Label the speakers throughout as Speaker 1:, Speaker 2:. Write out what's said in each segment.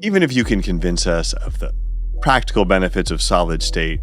Speaker 1: Even if you can convince us of the practical benefits of solid state,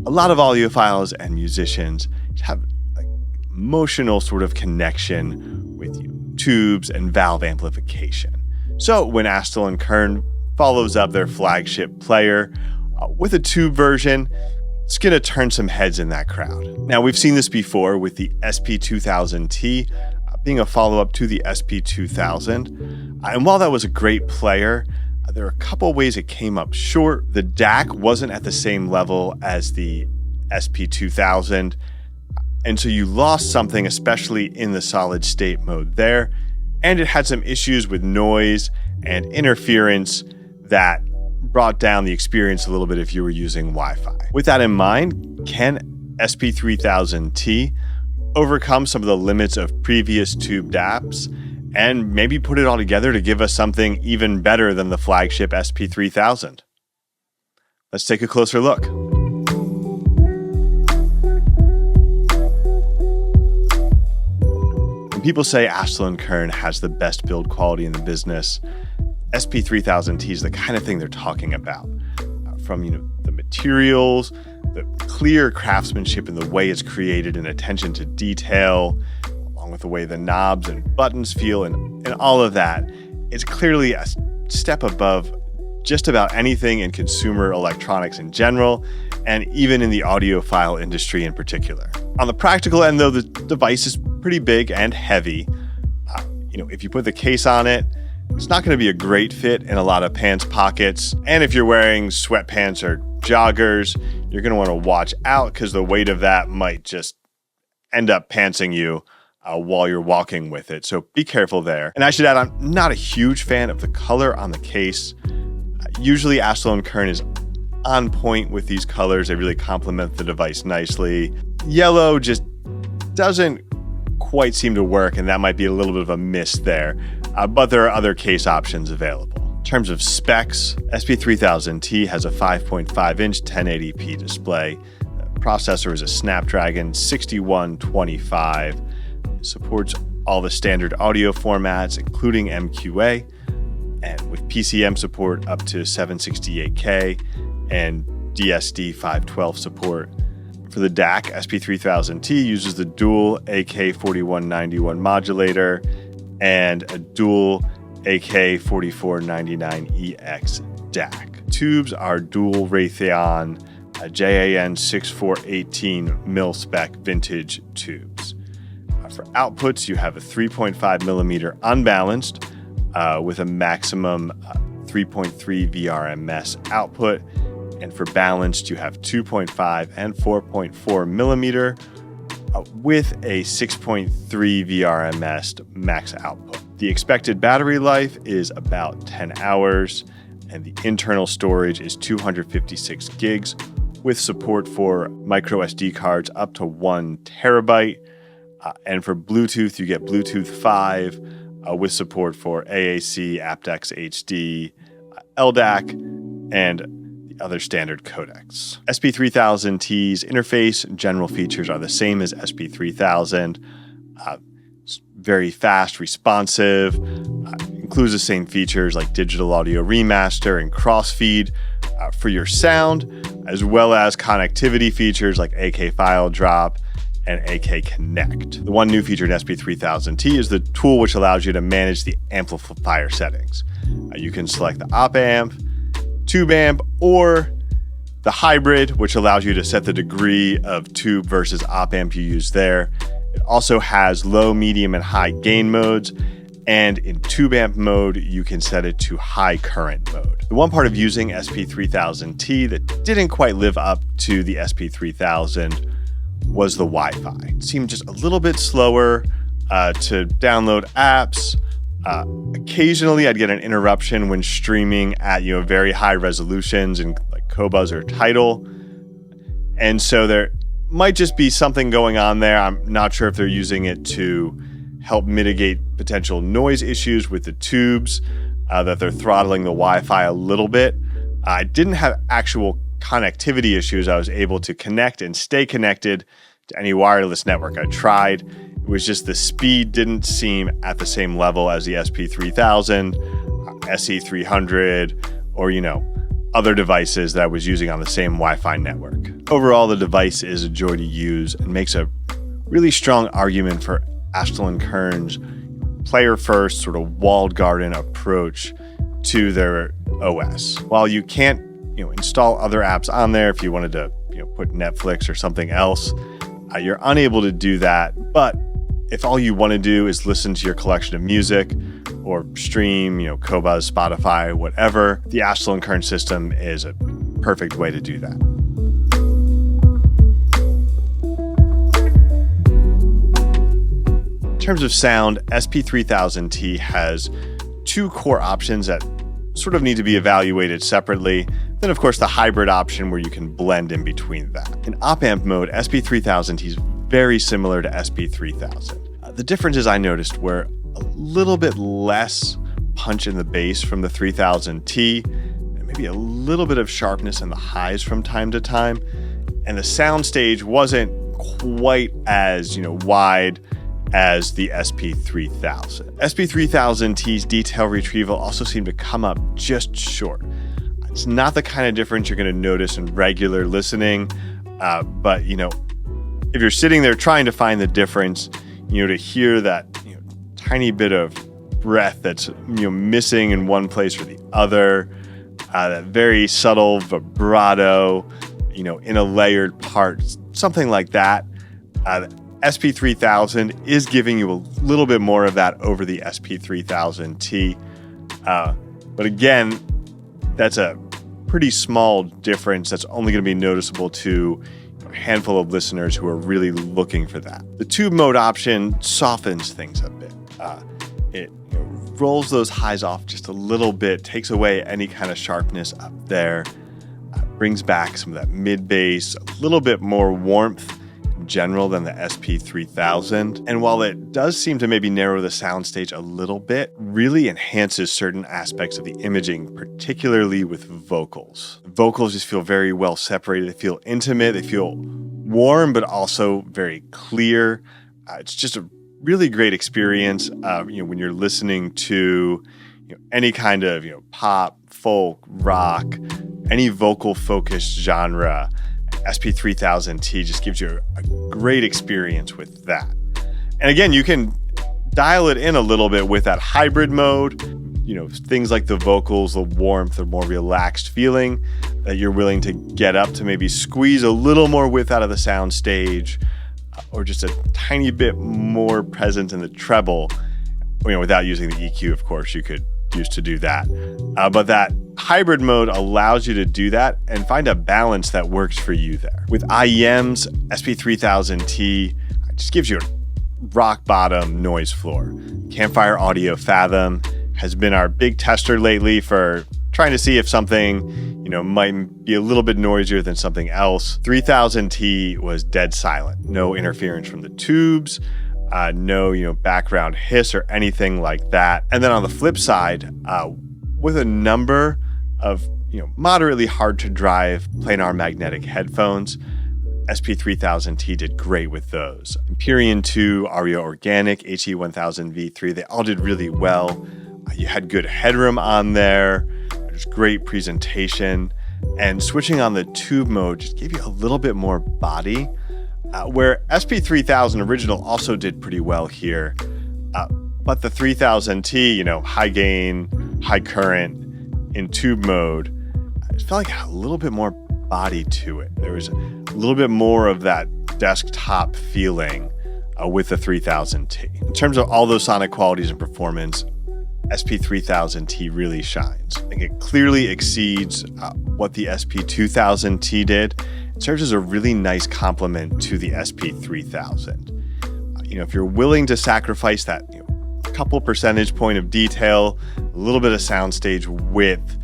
Speaker 1: a lot of audiophiles and musicians have an emotional sort of connection with tubes and valve amplification. So when Astell&Kern follows up their flagship player with a tube version, it's going to turn some heads in that crowd. Now, we've seen this before with the SP3000T being a follow-up to the SP2000. And while that was a great player, there are a couple ways it came up short. The DAC wasn't at the same level as the SP2000. And so you lost something, especially in the solid state mode there. And it had some issues with noise and interference that brought down the experience a little bit if you were using Wi-Fi. With that in mind, can SP3000T overcome some of the limits of previous tube DAPs and maybe put it all together to give us something even better than the flagship SP3000? Let's take a closer look. When people say Astell&Kern has the best build quality in the business, SP3000T is the kind of thing they're talking about. From the materials, the clear craftsmanship in the way it's created, and attention to detail, along with the way the knobs and buttons feel, and all of that, it's clearly a step above just about anything in consumer electronics in general, and even in the audiophile industry in particular. On the practical end, though, the device is pretty big and heavy. If you put the case on it, it's not going to be a great fit in a lot of pants pockets. And if you're wearing sweatpants or joggers, you're going to want to watch out because the weight of that might just end up pantsing you while you're walking with it. So be careful there. And I should add, I'm not a huge fan of the color on the case. Usually Astell&Kern is on point with these colors. They really complement the device nicely. Yellow just doesn't quite seem to work, and that might be a little bit of a miss there. But there are other case options available. In terms of specs, SP3000T has a 5.5-inch 1080p display. The processor is a Snapdragon 6125. It supports all the standard audio formats, including MQA, and with PCM support up to 768K and DSD 512 support. For the DAC, SP3000T uses the dual AK4191 modulator and a dual AK4499EX DAC. Tubes are dual Raytheon JAN 6418 mil-spec vintage tubes. For outputs, you have a 3.5 millimeter unbalanced with a maximum 3.3 VRMS output. And for balanced, you have 2.5 and 4.4 millimeter with a 6.3 VRMS max output. The expected battery life is about 10 hours, and the internal storage is 256 gigs with support for micro SD cards up to 1 terabyte. And for Bluetooth, you get Bluetooth 5 with support for AAC, aptX HD, LDAC, and other standard codecs. SP3000T's interface and general features are the same as SP3000. It's very fast, responsive, includes the same features like digital audio remaster and crossfeed for your sound, as well as connectivity features like AK file drop and AK Connect. The one new feature in SP3000T is the tool which allows you to manage the amplifier settings. You can select the op amp, tube amp, or the hybrid, which allows you to set the degree of tube versus op amp you use there. It also has low, medium, and high gain modes. And in tube amp mode, you can set it to high current mode. The one part of using SP3000T that didn't quite live up to the SP3000 was the Wi-Fi. It seemed just a little bit slower to download apps. Occasionally, I'd get an interruption when streaming at very high resolutions in like Qobuz or Tidal, and so there might just be something going on there. I'm not sure if they're using it to help mitigate potential noise issues with the tubes, that they're throttling the Wi-Fi a little bit. I didn't have actual connectivity issues. I was able to connect and stay connected to any wireless network I tried. It was just the speed didn't seem at the same level as the SP3000, SE300 or, other devices that I was using on the same Wi-Fi network. Overall, the device is a joy to use and makes a really strong argument for Astell&Kern's player-first sort of walled garden approach to their OS. While you can't, install other apps on there if you wanted to, put Netflix or something else, you're unable to do that. But if all you want to do is listen to your collection of music or stream, Qobuz, Spotify, whatever, the Astell&Kern system is a perfect way to do that. In terms of sound, SP3000T has two core options that sort of need to be evaluated separately. Then, of course, the hybrid option where you can blend in between that. In op-amp mode, SP3000T is very similar to SP3000. The differences I noticed were a little bit less punch in the bass from the 3000T, and maybe a little bit of sharpness in the highs from time to time. And the soundstage wasn't quite as, wide as the SP3000. SP3000T's detail retrieval also seemed to come up just short. It's not the kind of difference you're going to notice in regular listening, but if you're sitting there trying to find the difference, to hear that tiny bit of breath that's missing in one place or the other, that very subtle vibrato, in a layered part, something like that. SP3000 is giving you a little bit more of that over the SP3000T. But again, that's a pretty small difference that's only going to be noticeable to a handful of listeners who are really looking for that. The tube mode option softens things a bit. It rolls those highs off just a little bit, takes away any kind of sharpness up there, brings back some of that mid bass, a little bit more warmth general than the SP3000. And while it does seem to maybe narrow the soundstage a little bit, really enhances certain aspects of the imaging, particularly with vocals. Vocals just feel very well separated. They feel intimate. They feel warm, but also very clear. It's just a really great experience, when you're listening to any kind of pop, folk, rock, any vocal focused genre. SP3000T just gives you a great experience with that. And again, you can dial it in a little bit with that hybrid mode, things like the vocals, the warmth, the more relaxed feeling that you're willing to get up to maybe squeeze a little more width out of the sound stage, or just a tiny bit more present in the treble, without using the EQ, of course, you could use to do that. But that hybrid mode allows you to do that and find a balance that works for you there. With IEMs, SP3000T just gives you a rock bottom noise floor. Campfire Audio Fathom has been our big tester lately for trying to see if something, might be a little bit noisier than something else. 3000T was dead silent. No interference from the tubes, no, background hiss or anything like that. And then on the flip side, with a number of, moderately hard to drive planar magnetic headphones, SP3000T did great with those. Empyrean 2, Ario Organic, HE1000V3, they all did really well. You had good headroom on there. There's great presentation. And switching on the tube mode just gave you a little bit more body, where SP3000 original also did pretty well here. But the 3000T, high gain, high current in tube mode, it felt like it had a little bit more body to it. There was a little bit more of that desktop feeling with the 3000T. In terms of all those sonic qualities and performance, SP3000T really shines. I think it clearly exceeds what the SP2000T did. It serves as a really nice complement to the SP3000. If you're willing to sacrifice that couple percentage point of detail, a little bit of soundstage width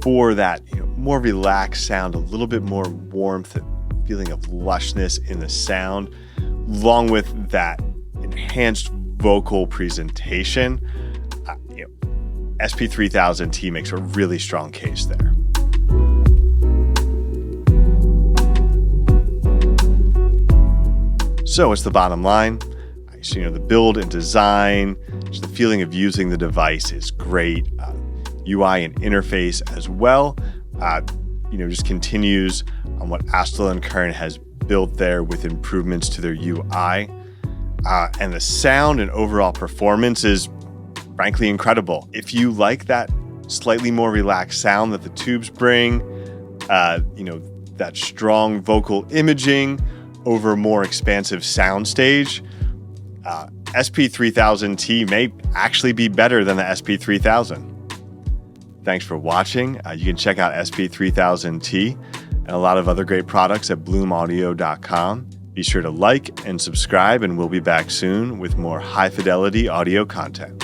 Speaker 1: for that more relaxed sound, a little bit more warmth, and feeling of lushness in the sound, along with that enhanced vocal presentation, SP3000T makes a really strong case there. So what's the bottom line? device. The build and design, just the feeling of using the device is great. UI and interface as well, just continues on what Astell&Kern has built there with improvements to their UI. And the sound and overall performance is frankly incredible. If you like that slightly more relaxed sound that the tubes bring, that strong vocal imaging over a more expansive soundstage, SP3000T may actually be better than the SP3000. Thanks for watching. You can check out SP3000T and a lot of other great products at bloomaudio.com. Be sure to like and subscribe, and we'll be back soon with more high-fidelity audio content.